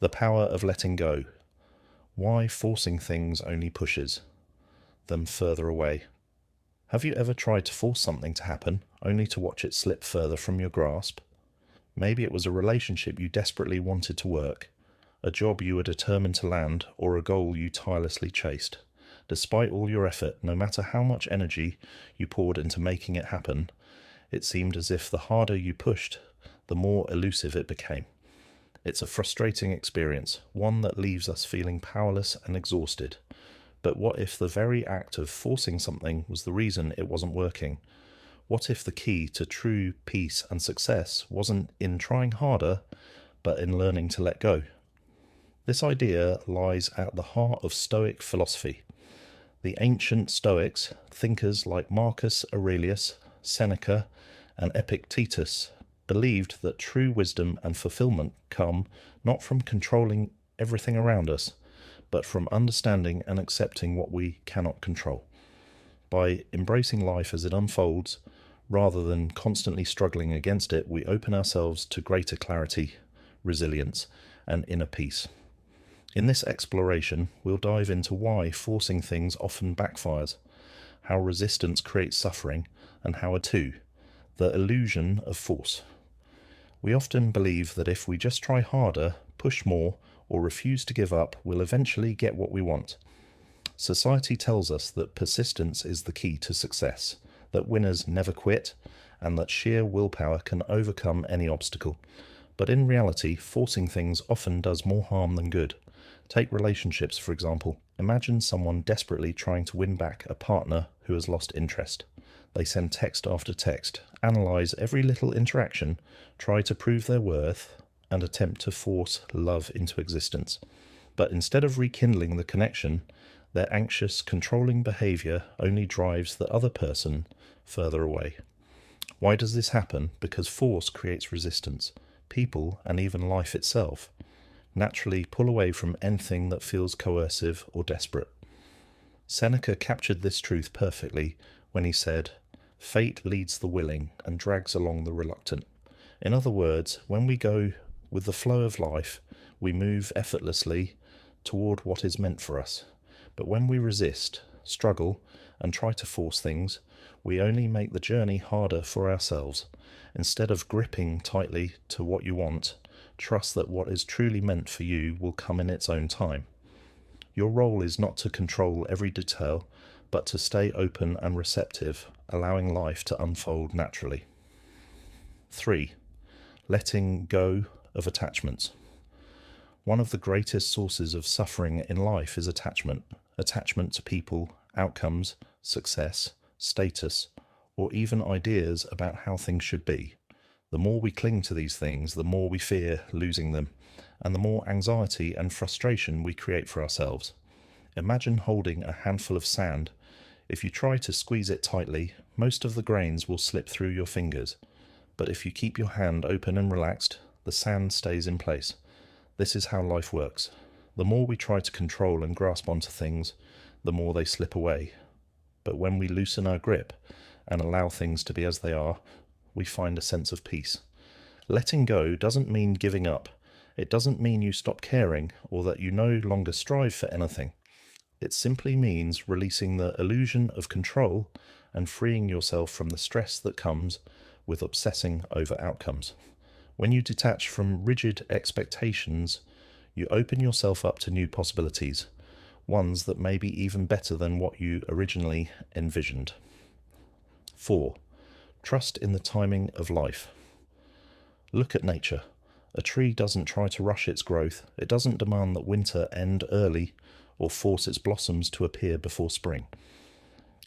The power of letting go. Why forcing things only pushes them further away. Have you ever tried to force something to happen, only to watch it slip further from your grasp? Maybe it was a relationship you desperately wanted to work, a job you were determined to land, or a goal you tirelessly chased. Despite all your effort, no matter how much energy you poured into making it happen, it seemed as if the harder you pushed, the more elusive it became. It's a frustrating experience, one that leaves us feeling powerless and exhausted. But what if the very act of forcing something was the reason it wasn't working? What if the key to true peace and success wasn't in trying harder, but in learning to let go? This idea lies at the heart of Stoic philosophy. The ancient Stoics, thinkers like Marcus Aurelius, Seneca, and Epictetus, believed that true wisdom and fulfillment come not from controlling everything around us, but from understanding and accepting what we cannot control. By embracing life as it unfolds, rather than constantly struggling against it, we open ourselves to greater clarity, resilience, and inner peace. In this exploration, we'll dive into why forcing things often backfires, how resistance creates suffering, and how the illusion of force. We often believe that if we just try harder, push more, or refuse to give up, we'll eventually get what we want. Society tells us that persistence is the key to success, that winners never quit, and that sheer willpower can overcome any obstacle. But in reality, forcing things often does more harm than good. Take relationships, for example. Imagine someone desperately trying to win back a partner who has lost interest. They send text after text, analyze every little interaction, try to prove their worth, and attempt to force love into existence. But instead of rekindling the connection, their anxious, controlling behavior only drives the other person further away. Why does this happen? Because force creates resistance. People, and even life itself, naturally pull away from anything that feels coercive or desperate. Seneca captured this truth perfectly when he said, "Fate leads the willing and drags along the reluctant." In other words, when we go with the flow of life, we move effortlessly toward what is meant for us. But when we resist, struggle, and try to force things, we only make the journey harder for ourselves. Instead of gripping tightly to what you want, trust that what is truly meant for you will come in its own time. Your role is not to control every detail, but to stay open and receptive, allowing life to unfold naturally. 3. Letting go of attachments. One of the greatest sources of suffering in life is attachment. Attachment to people, outcomes, success, status, or even ideas about how things should be. The more we cling to these things, the more we fear losing them, and the more anxiety and frustration we create for ourselves. Imagine holding a handful of sand. If you try to squeeze it tightly, most of the grains will slip through your fingers. But if you keep your hand open and relaxed, the sand stays in place. This is how life works. The more we try to control and grasp onto things, the more they slip away. But when we loosen our grip and allow things to be as they are, we find a sense of peace. Letting go doesn't mean giving up. It doesn't mean you stop caring or that you no longer strive for anything. It simply means releasing the illusion of control and freeing yourself from the stress that comes with obsessing over outcomes. When you detach from rigid expectations, you open yourself up to new possibilities, ones that may be even better than what you originally envisioned. 4. Trust in the timing of life. Look at nature. A tree doesn't try to rush its growth. It doesn't demand that winter end early or force its blossoms to appear before spring.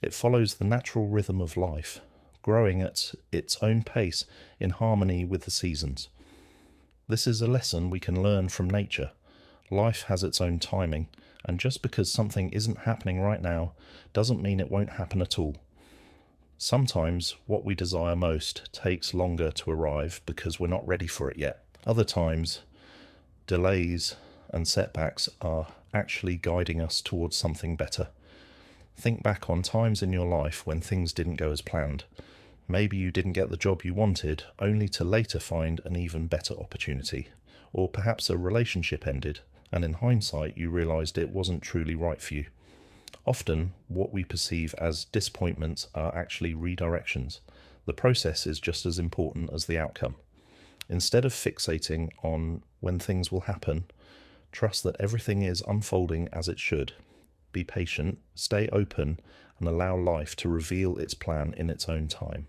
It follows the natural rhythm of life, growing at its own pace in harmony with the seasons. This is a lesson we can learn from nature. Life has its own timing, and just because something isn't happening right now doesn't mean it won't happen at all. Sometimes what we desire most takes longer to arrive because we're not ready for it yet. Other times, delays and setbacks are actually guiding us towards something better. Think back on times in your life when things didn't go as planned. Maybe you didn't get the job you wanted, only to later find an even better opportunity. or perhaps a relationship ended, and in hindsight you realised it wasn't truly right for you. Often, what we perceive as disappointments are actually redirections. The process is just as important as the outcome. Instead of fixating on when things will happen, trust that everything is unfolding as it should. Be patient, stay open, and allow life to reveal its plan in its own time.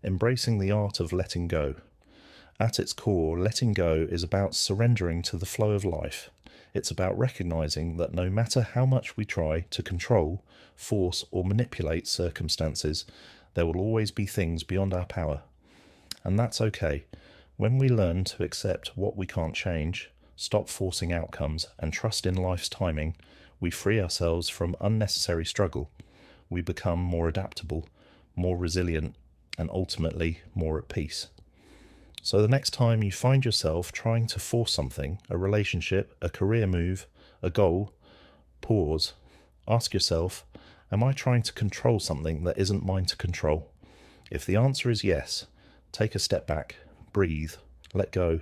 Embracing the art of letting go. At its core, letting go is about surrendering to the flow of life. It's about recognizing that no matter how much we try to control, force, or manipulate circumstances, there will always be things beyond our power. And that's okay. When we learn to accept what we can't change, stop forcing outcomes, and trust in life's timing, we free ourselves from unnecessary struggle. We become more adaptable, more resilient, and ultimately more at peace. So the next time you find yourself trying to force something, a relationship, a career move, a goal, pause. Ask yourself, am I trying to control something that isn't mine to control? If the answer is yes, take a step back, breathe, let go,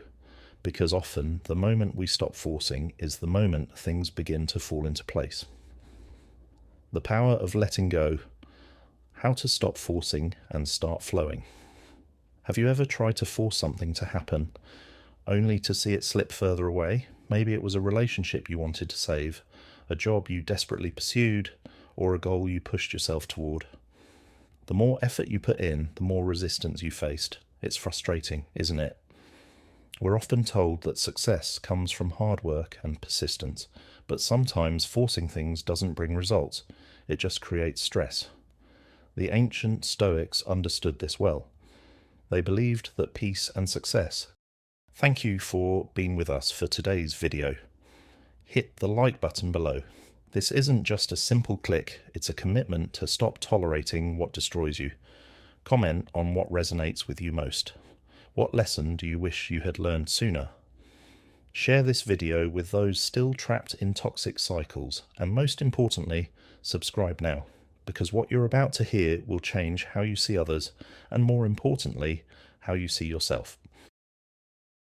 because often the moment we stop forcing is the moment things begin to fall into place. The power of letting go. How to stop forcing and start flowing. Have you ever tried to force something to happen, only to see it slip further away? Maybe it was a relationship you wanted to save, a job you desperately pursued, or a goal you pushed yourself toward. The more effort you put in, the more resistance you faced. It's frustrating, isn't it? We're often told that success comes from hard work and persistence, but sometimes forcing things doesn't bring results. It just creates stress. The ancient Stoics understood this well. They believed that peace and success. Thank you for being with us for today's video. Hit the like button below. This isn't just a simple click, it's a commitment to stop tolerating what destroys you. Comment on what resonates with you most. What lesson do you wish you had learned sooner? Share this video with those still trapped in toxic cycles, and most importantly, subscribe now, because what you're about to hear will change how you see others, and more importantly, how you see yourself.